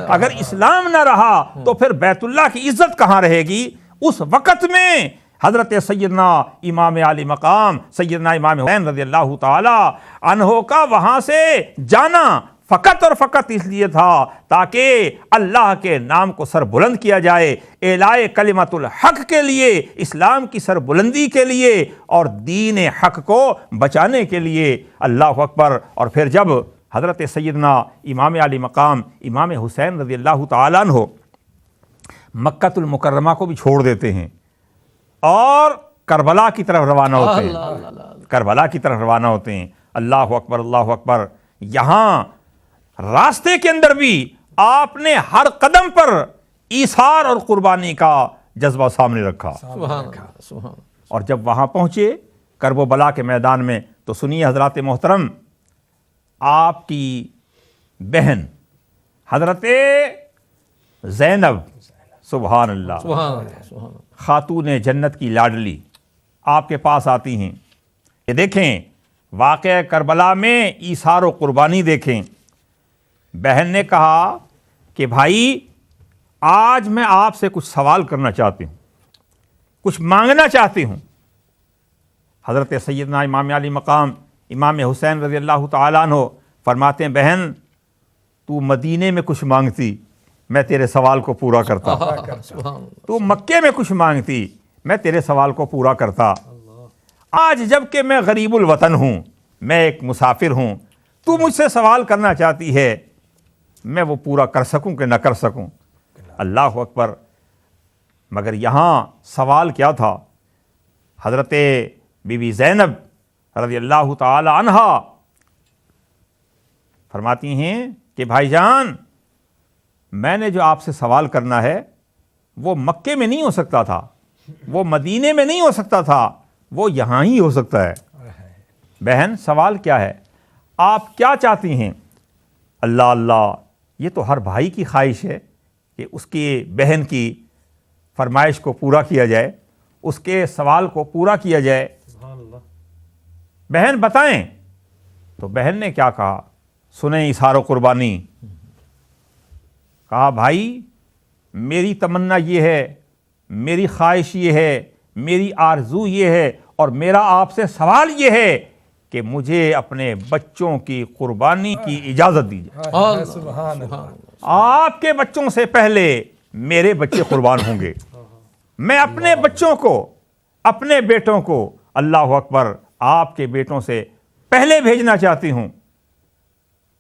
اگر اسلام نہ رہا تو پھر بیت اللہ کی عزت کہاں رہے گی؟ اس وقت میں حضرت سیدنا امام علی مقام سیدنا امام حسین رضی اللہ تعالی عنہ کا وہاں سے جانا فقط اور فقط اس لیے تھا تاکہ اللہ کے نام کو سر بلند کیا جائے، اعلاء کلمت الحق کے لیے، اسلام کی سر بلندی کے لیے اور دین حق کو بچانے کے لیے۔ اللہ اکبر۔ اور پھر جب حضرت سیدنا امام علی مقام امام حسین رضی اللہ تعالیٰ عنہ مکۃ المکرمہ کو بھی چھوڑ دیتے ہیں اور کربلا کی طرف روانہ ہوتے ہیں، کربلا کی طرف روانہ ہوتے ہیں۔ اللہ اکبر، اللہ اکبر۔ یہاں راستے کے اندر بھی آپ نے ہر قدم پر ایثار اور قربانی کا جذبہ سامنے رکھا۔ اور جب وہاں پہنچے کرب و بلا کے میدان میں تو سنیے حضرات محترم، آپ کی بہن حضرت زینب، سبحان اللہ، خاتون جنت کی لاڈلی آپ کے پاس آتی ہیں۔ یہ دیکھیں واقعہ کربلا میں ایثار و قربانی دیکھیں۔ بہن نے کہا کہ بھائی آج میں آپ سے کچھ سوال کرنا چاہتی ہوں، کچھ مانگنا چاہتی ہوں۔ حضرت سیدنا امام علی مقام امام حسین رضی اللہ تعالیٰ عنہ فرماتے ہیں بہن تو مدینے میں کچھ مانگتی، میں تیرے سوال کو پورا کرتا. تو مکے میں کچھ مانگتی میں تیرے سوال کو پورا کرتا. آج جب کہ میں غریب الوطن ہوں، میں ایک مسافر ہوں، تو مجھ سے سوال کرنا چاہتی ہے، میں وہ پورا کر سکوں کہ نہ کر سکوں. اللہ اکبر. مگر یہاں سوال کیا تھا؟ حضرت بی بی زینب رضی اللہ تعالی عنہا فرماتی ہیں کہ بھائی جان، میں نے جو آپ سے سوال کرنا ہے وہ مکے میں نہیں ہو سکتا تھا، وہ مدینے میں نہیں ہو سکتا تھا، وہ یہاں ہی ہو سکتا ہے. بہن سوال کیا ہے؟ آپ کیا چاہتی ہیں؟ اللہ اللہ، یہ تو ہر بھائی کی خواہش ہے کہ اس کی بہن کی فرمائش کو پورا کیا جائے، اس کے سوال کو پورا کیا جائے. بہن بتائیں. تو بہن نے کیا کہا؟ سنیں اظہار و قربانی. کہا بھائی میری تمنا یہ ہے، میری خواہش یہ ہے، میری آرزو یہ ہے، اور میرا آپ سے سوال یہ ہے کہ مجھے اپنے بچوں کی قربانی کی اجازت دیجیے. سبحان اللہ. آپ کے بچوں سے پہلے میرے بچے قربان ہوں گے. میں اپنے بچوں کو، اپنے بیٹوں کو، اللہ اکبر، آپ کے بیٹوں سے پہلے بھیجنا چاہتی ہوں.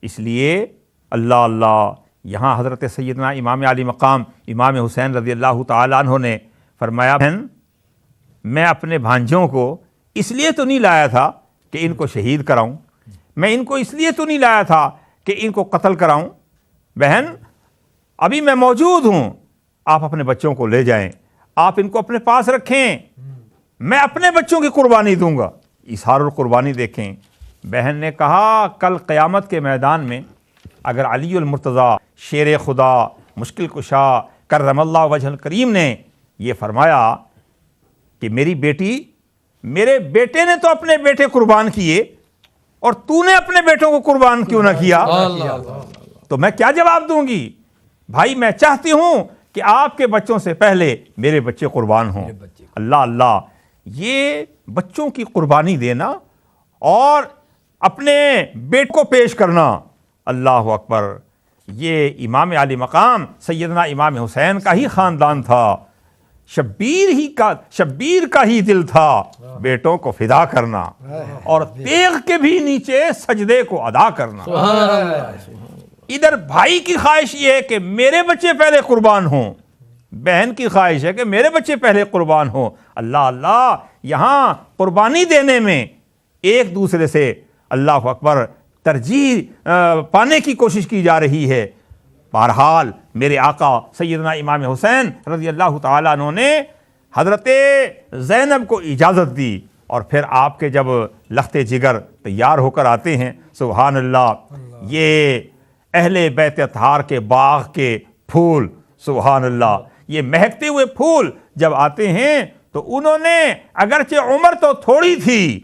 اس لیے اللہ اللہ، یہاں حضرت سیدنا امام علی مقام امام حسین رضی اللہ تعالیٰ عنہ نے فرمایا، بہن میں اپنے بھانجوں کو اس لیے تو نہیں لایا تھا کہ ان کو شہید کراؤں، میں ان کو اس لیے تو نہیں لایا تھا کہ ان کو قتل کراؤں. بہن ابھی میں موجود ہوں، آپ اپنے بچوں کو لے جائیں، آپ ان کو اپنے پاس رکھیں، میں اپنے بچوں کی قربانی دوں گا. اظہار القربانی دیکھیں. بہن نے کہا کل قیامت کے میدان میں اگر علی المرتضیٰ شیر خدا مشکل کشا کرم اللہ وجہ الکریم نے یہ فرمایا کہ میری بیٹی، میرے بیٹے نے تو اپنے بیٹے قربان کیے اور تو نے اپنے بیٹوں کو قربان کیوں نہ کیا، تو میں کیا جواب دوں گی؟ بھائی میں چاہتی ہوں کہ آپ کے بچوں سے پہلے میرے بچے قربان ہوں. اللہ اللہ، یہ بچوں کی قربانی دینا اور اپنے بیٹ کو پیش کرنا، اللہ اکبر، یہ امام علی مقام سیدنا امام حسین کا ہی خاندان تھا. شبیر کا ہی دل تھا بیٹوں کو فدا کرنا اور تیغ کے بھی نیچے سجدے کو ادا کرنا. ادھر بھائی کی خواہش یہ ہے کہ میرے بچے پہلے قربان ہوں، بہن کی خواہش ہے کہ میرے بچے پہلے قربان ہوں. اللہ اللہ، یہاں قربانی دینے میں ایک دوسرے سے اللہ اکبر ترجیح پانے کی کوشش کی جا رہی ہے. بہرحال میرے آقا سیدنا امام حسین رضی اللہ تعالیٰ عنہ نے حضرت زینب کو اجازت دی، اور پھر آپ کے جب لخت جگر تیار ہو کر آتے ہیں، سبحان اللہ، یہ اہل بیت اطہار کے باغ کے پھول، سبحان اللہ، یہ مہکتے ہوئے پھول جب آتے ہیں تو انہوں نے اگرچہ عمر تو تھوڑی تھی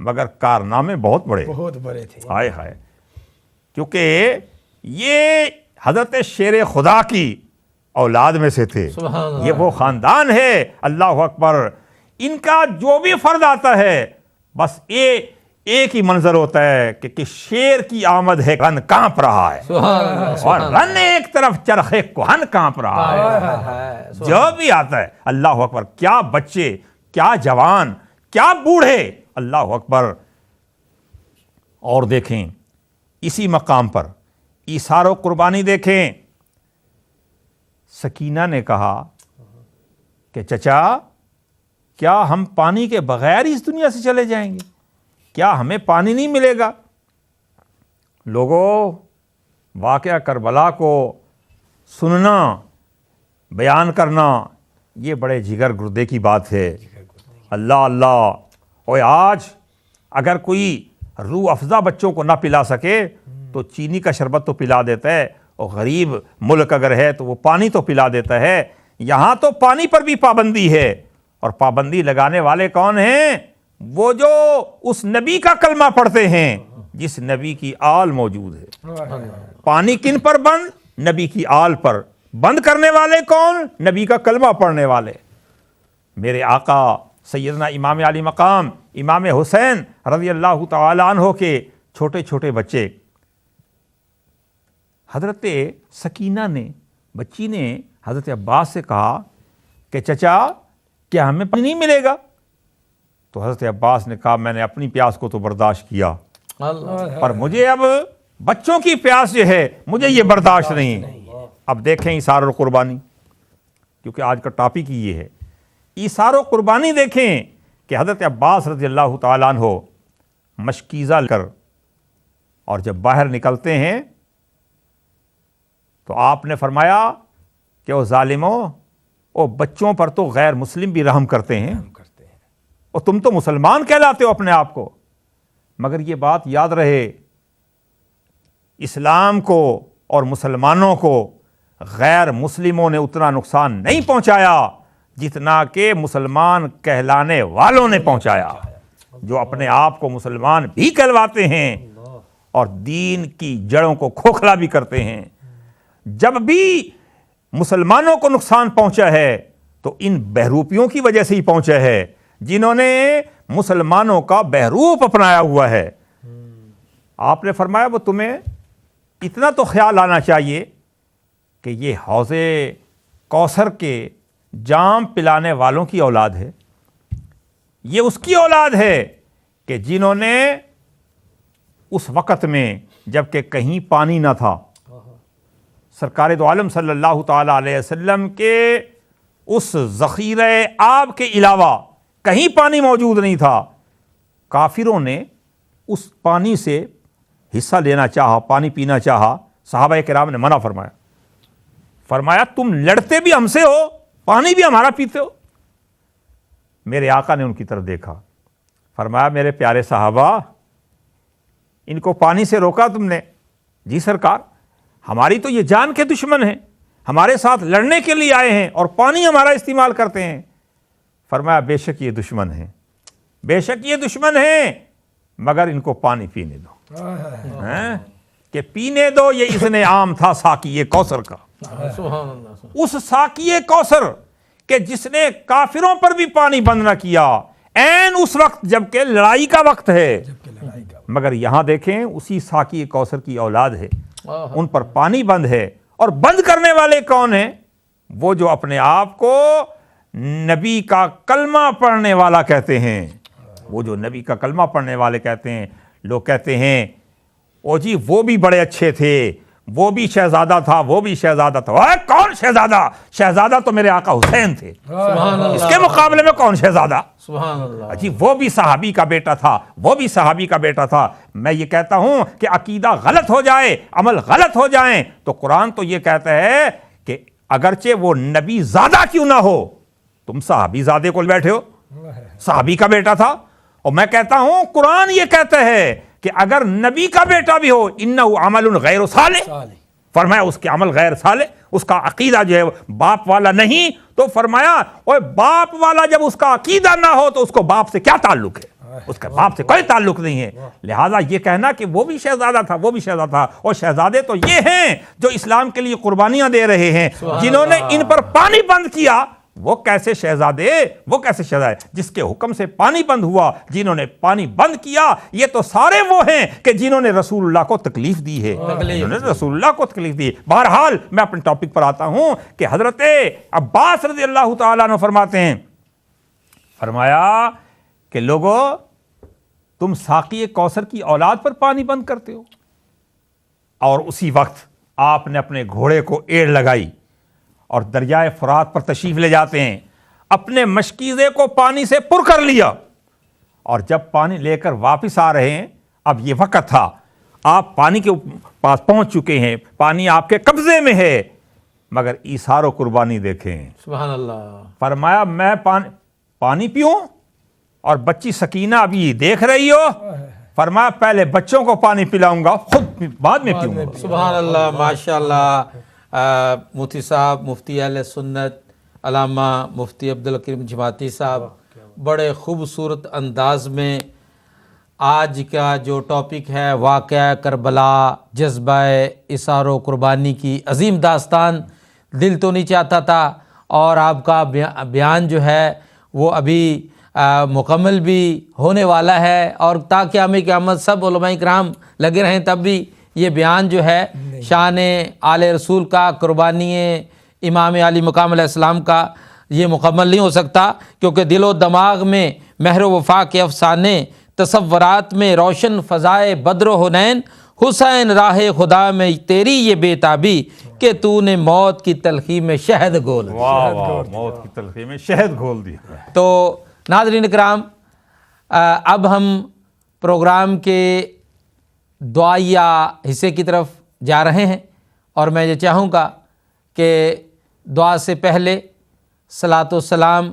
مگر کارنامے بہت بڑے تھے. ہائے ہائے، کیونکہ یہ حضرت شیر خدا کی اولاد میں سے تھے. یہ وہ خاندان ہے، اللہ اکبر، ان کا جو بھی فرد آتا ہے بس ایک ہی منظر ہوتا ہے کہ شیر کی آمد ہے، رن کانپ رہا ہے، اور رن ایک طرف چرخے کوہن کانپ رہا ہے. جو بھی آتا ہے اللہ اکبر، کیا بچے، کیا جوان، کیا بوڑھے، اللہ اکبر. اور دیکھیں اسی مقام پر ایثار و قربانی دیکھیں. سکینہ نے کہا کہ چچا کیا ہم پانی کے بغیر اس دنیا سے چلے جائیں گے؟ کیا ہمیں پانی نہیں ملے گا؟ لوگوں، واقعہ کربلا کو سننا، بیان کرنا، یہ بڑے جگر گردے کی بات ہے. اللہ اللہ، اور آج اگر کوئی روح افزا بچوں کو نہ پلا سکے تو چینی کا شربت تو پلا دیتا ہے، اور غریب ملک اگر ہے تو وہ پانی تو پلا دیتا ہے. یہاں تو پانی پر بھی پابندی ہے، اور پابندی لگانے والے کون ہیں؟ وہ جو اس نبی کا کلمہ پڑھتے ہیں جس نبی کی آل موجود ہے. پانی کن پر بند؟ نبی کی آل پر. بند کرنے والے کون؟ نبی کا کلمہ پڑھنے والے. میرے آقا سیدنا امام علی مقام امام حسین رضی اللہ تعالی عنہ کے چھوٹے چھوٹے بچے، حضرت سکینہ نے بچی نے حضرت عباس سے کہا کہ چچا کیا ہمیں پانی نہیں ملے گا؟ تو حضرت عباس نے کہا میں نے اپنی پیاس کو تو برداشت کیا، پر مجھے اب بچوں کی پیاس جو ہے مجھے یہ برداشت نہیں ہے۔ اب دیکھیں ایثار اور قربانی، کیونکہ آج کا ٹاپک ہی یہ ہے، ایثار و قربانی دیکھیں کہ حضرت عباس رضی اللہ تعالیٰ عنہ مشکیزہ کر اور جب باہر نکلتے ہیں تو آپ نے فرمایا کہ وہ ظالموں، وہ بچوں پر تو غیر مسلم بھی رحم کرتے ہیں، اور تم تو مسلمان کہلاتے ہو اپنے آپ کو، مگر یہ بات یاد رہے اسلام کو اور مسلمانوں کو غیر مسلموں نے اتنا نقصان نہیں پہنچایا جتنا کہ مسلمان کہلانے والوں نے پہنچایا، جو اپنے آپ کو مسلمان بھی کہلواتے ہیں اور دین کی جڑوں کو کھوکھلا بھی کرتے ہیں۔ جب بھی مسلمانوں کو نقصان پہنچا ہے تو ان بہروپیوں کی وجہ سے ہی پہنچا ہے جنہوں نے مسلمانوں کا بہروپ اپنایا ہوا ہے۔ آپ نے فرمایا وہ تمہیں اتنا تو خیال آنا چاہیے کہ یہ حوض کوثر کے جام پلانے والوں کی اولاد ہے، یہ اس کی اولاد ہے کہ جنہوں نے اس وقت میں جب کہ کہیں پانی نہ تھا، سرکار دو عالم صلی اللہ تعالیٰ علیہ وسلم کے اس ذخیرہ آب کے علاوہ کہیں پانی موجود نہیں تھا، کافروں نے اس پانی سے حصہ لینا چاہا، پانی پینا چاہا، صحابہ کرام نے منع فرمایا تم لڑتے بھی ہم سے ہو، پانی بھی ہمارا پیتے ہو۔ میرے آقا نے ان کی طرف دیکھا، فرمایا میرے پیارے صحابہ ان کو پانی سے روکا تم نے؟ جی سرکار، ہماری تو یہ جان کے دشمن ہیں، ہمارے ساتھ لڑنے کے لیے آئے ہیں اور پانی ہمارا استعمال کرتے ہیں۔ فرمایا بے شک یہ دشمن ہیں، بے شک یہ دشمن ہیں، مگر ان کو پانی پینے دو، کہ پینے دو، یہ اذن عام تھا ساقی کوثر کا، اس ساقی کوثر کہ جس نے کافروں پر بھی پانی بند نہ کیا عین اس وقت جب کہ لڑائی کا وقت ہے، مگر یہاں دیکھیں اسی ساقی کوثر کی اولاد ہے، ان پر پانی بند ہے، اور بند کرنے والے کون ہیں؟ وہ جو اپنے آپ کو نبی کا کلمہ پڑھنے والا کہتے ہیں، وہ جو نبی کا کلمہ پڑھنے والے کہتے ہیں۔ لوگ کہتے ہیں او جی وہ بھی بڑے اچھے تھے، وہ بھی شہزادہ تھا، وہ بھی شہزادہ تھا۔ کون شہزادہ؟ شہزادہ تو میرے آقا حسین تھے، اس کے مقابلے میں کون شہزادہ؟ سبحان اللہ۔ جی وہ بھی صحابی کا بیٹا تھا، وہ بھی صحابی کا بیٹا تھا۔ میں یہ کہتا ہوں کہ عقیدہ غلط ہو جائے، عمل غلط ہو جائیں تو قرآن تو یہ کہتا ہے کہ اگرچہ وہ نبی زادہ کیوں نہ ہو، تم صحابی زادے کو بیٹھے ہو، صحابی کا بیٹا تھا۔ اور میں کہتا ہوں قرآن یہ کہتا ہے کہ اگر نبی کا بیٹا بھی ہو انہ عمل غیر صالح، فرمایا اس کے عمل غیر صالح، اس کا عقیدہ جو ہے باپ والا نہیں، تو فرمایا اوے باپ والا جب اس کا عقیدہ نہ ہو تو اس کو باپ سے کیا تعلق ہے؟ اس کے باپ سے کوئی تعلق نہیں ہے۔ لہٰذا یہ کہنا کہ وہ بھی شہزادہ تھا، وہ بھی شہزادہ تھا، اور شہزادے تو یہ ہیں جو اسلام کے لیے قربانیاں دے رہے ہیں، جنہوں نے ان پر پانی بند کیا، وہ کیسے شہزادے؟ وہ کیسے شہزادے جس کے حکم سے پانی بند ہوا؟ جنہوں نے پانی بند کیا یہ تو سارے وہ ہیں کہ جنہوں نے رسول اللہ کو تکلیف دی ہے، جنہوں نے رسول اللہ کو تکلیف دی۔ بہرحال میں اپنے ٹاپک پر آتا ہوں کہ حضرت عباس رضی اللہ تعالیٰ عنہ فرماتے ہیں، فرمایا کہ لوگو تم ساقی کوثر کی اولاد پر پانی بند کرتے ہو۔ اور اسی وقت آپ نے اپنے گھوڑے کو ایڑ لگائی اور دریائے فرات پر تشریف لے جاتے ہیں، اپنے مشکیزے کو پانی سے پر کر لیا، اور جب پانی لے کر واپس آ رہے ہیں، اب یہ وقت تھا، آپ پانی کے پاس پہنچ چکے ہیں، پانی آپ کے قبضے میں ہے، مگر ایثار و قربانی دیکھیں۔ سبحان اللہ۔ فرمایا میں پانی پیوں؟ اور بچی سکینہ ابھی دیکھ رہی ہو، فرمایا پہلے بچوں کو پانی پلاؤں گا، خود بعد میں پیوں گا۔ سبحان اللہ، ماشاء اللہ۔ مفتی صاحب، مفتی اہل سنت علامہ مفتی عبدالکریم جماعتی صاحب بڑے خوبصورت انداز میں آج کا جو ٹاپک ہے واقعہ کربلا، جذبہ ایثار و قربانی کی عظیم داستان، دل تو نہیں چاہتا تھا، اور آپ کا بیان جو ہے وہ ابھی مکمل بھی ہونے والا ہے، اور تا قیام قیامت سب علماء کرام لگے رہیں تب بھی یہ بیان جو ہے شان آل رسول کا، قربانی امام علی مقام علیہ السلام کا، یہ مکمل نہیں ہو سکتا، کیونکہ دل و دماغ میں مہر و وفا کے افسانے، تصورات میں روشن فضائے بدر و حنین، حسین راہ خدا میں تیری یہ بے تابی کہ تو نے موت کی تلخی میں شہد گھول دیا۔ واہ واہ، موت کی تلخی میں شہد گھول دیا۔ تو ناظرین کرام، اب ہم پروگرام کے دعائیہ حصے کی طرف جا رہے ہیں، اور میں یہ چاہوں گا کہ دعا سے پہلے صلاۃ و سلام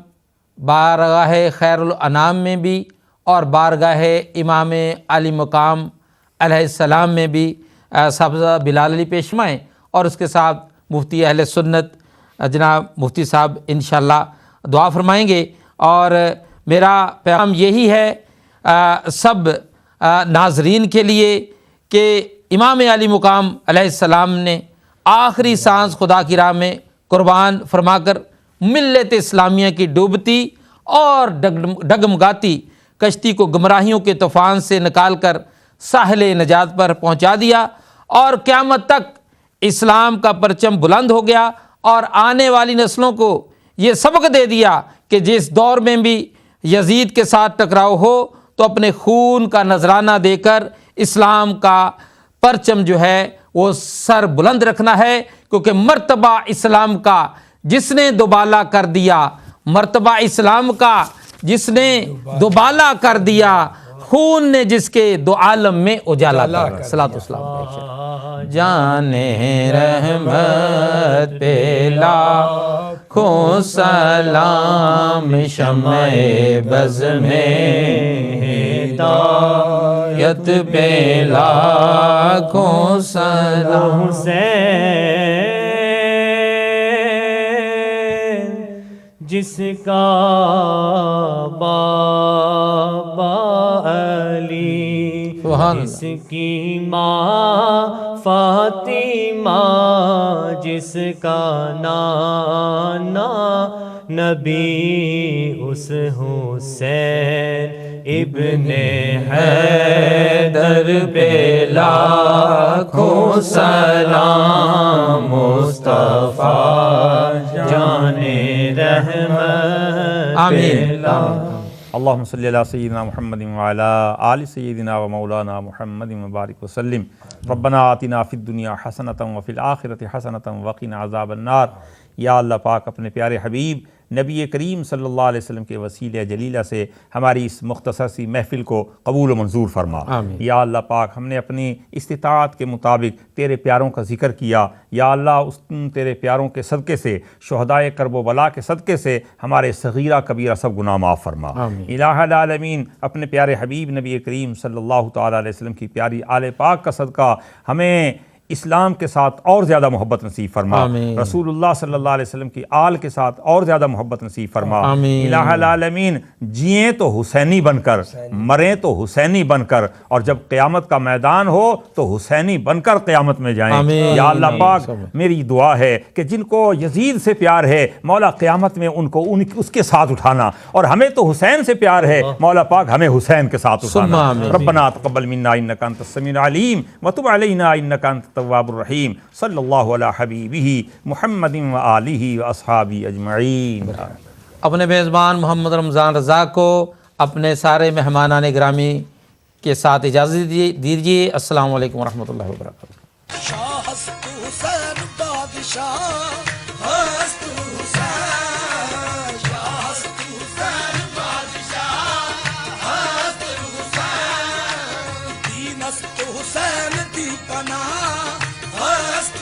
بارگاہ خیر الانام میں بھی اور بارگاہ امام علی مقام علیہ السلام میں بھی صاحبزادہ بلال علی پیش فرمائیں، اور اس کے ساتھ مفتی اہل سنت جناب مفتی صاحب انشاءاللہ دعا فرمائیں گے۔ اور میرا پیغام یہی ہے سب ناظرین کے لیے کہ امام علی مقام علیہ السلام نے آخری سانس خدا کی راہ میں قربان فرما کر ملت اسلامیہ کی ڈوبتی اور ڈگمگاتی کشتی کو گمراہیوں کے طوفان سے نکال کر ساحل نجات پر پہنچا دیا، اور قیامت تک اسلام کا پرچم بلند ہو گیا، اور آنے والی نسلوں کو یہ سبق دے دیا کہ جس دور میں بھی یزید کے ساتھ ٹکراؤ ہو تو اپنے خون کا نذرانہ دے کر اسلام کا پرچم جو ہے وہ سر بلند رکھنا ہے، کیونکہ مرتبہ اسلام کا جس نے دوبالا کر دیا، مرتبہ اسلام کا جس نے دوبالا کر دیا، خون نے جس کے دو عالم میں اجالا کر دیا۔ صلاۃ والسلام جان رحمت پہ لاکھوں سلام، شمع بز میں ہدایت پہ لاکھوں سلام۔ حسین جس کا بابا علی، جس کی ماں فاطمہ، جس کا نانا نبی، اس حسین ابن حیدر پہ لاکھوں سلام، مصطفیٰ جان رحمت آمین۔ اللہم صلی علی سیدنا محمد وعلی آل سیدنا و مولانا محمد مبارک وسلم۔ ربنا آتنا فی الدنیا حسنۃ وفی الآخرۃ حسنۃ وقنا عذاب النار۔ یا اللہ پاک اپنے پیارے حبیب نبی کریم صلی اللہ علیہ وسلم کے وسیلہ جلیلہ سے ہماری اس مختصر سی محفل کو قبول و منظور فرما۔ آمین۔ یا اللہ پاک ہم نے اپنی استطاعت کے مطابق تیرے پیاروں کا ذکر کیا، یا اللہ اس تیرے پیاروں کے صدقے سے، شہدائے کرب و بلا کے صدقے سے ہمارے صغیرہ کبیرہ سب گناہ معاف فرما۔ آمین۔ الہ العالمین اپنے پیارے حبیب نبی کریم صلی اللہ تعالیٰ علیہ وسلم کی پیاری آل پاک کا صدقہ ہمیں اسلام کے ساتھ اور زیادہ محبت نصیب فرما، آمین۔ رسول اللہ صلی اللہ علیہ وسلم کی آل کے ساتھ اور زیادہ محبت نصیب فرما۔ آمین۔ الہ العالمین جئیں تو حسینی بن کر، مریں تو حسینی بن کر، اور جب قیامت کا میدان ہو تو حسینی بن کر قیامت میں جائیں۔ آمین۔ یا اللہ پاک میری دعا ہے کہ جن کو یزید سے پیار ہے مولا قیامت میں ان کو اس کے ساتھ اٹھانا، اور ہمیں تو حسین سے پیار ہے مولا پاک ہمیں حسین کے ساتھ اٹھانا۔ آمین۔ ربنا تقبل منا انک انت السمیع العلیم وتب علینا انک انت التواب الرحیم۔ صلی اللہ علی حبیبہ محمد وآلہ واصحابہ اجمعین۔ اپنے میزبان محمد رمضان رضا کو اپنے سارے مہمانان گرامی کے ساتھ اجازت دیجیے۔ السلام علیکم ورحمۃ اللہ وبرکاتہ۔ شاہ ہست حسین بادشاہ ہست حسین، شاہ ہست حسین بادشاہ ہست حسین، دین ہست حسین دی پناہ ہست